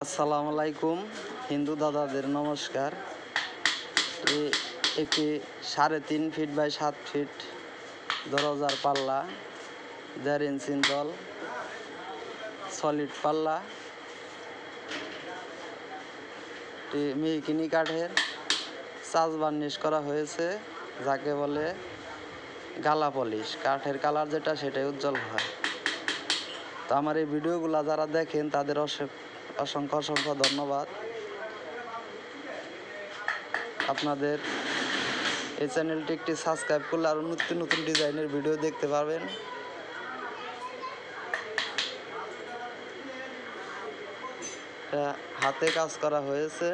আসসালামু আলাইকুম হিন্দু দাদাদের নমস্কার। একটি 3.5 ফিট বাই 7 ফিট দরজার পাল্লা, 1.5 ইঞ্চি দল, সলিড পাল্লা, মেহগিনি কাঠের সাজ বার্নিশ করা হয়েছে, যাকে বলে গালা পলিশ। কাঠের কালার যেটা সেটাই উজ্জ্বল হয়। তো আমার এই ভিডিওগুলো যারা দেখেন তাদের অসংখ্য অসংখ্য ধন্যবাদ। আপনাদের এই চ্যানেলটি একটি সাবস্ক্রাইব করলে আরও নতুন নতুন ডিজাইনের ভিডিও দেখতে পাবেন। হাতে কাজ করা হয়েছে।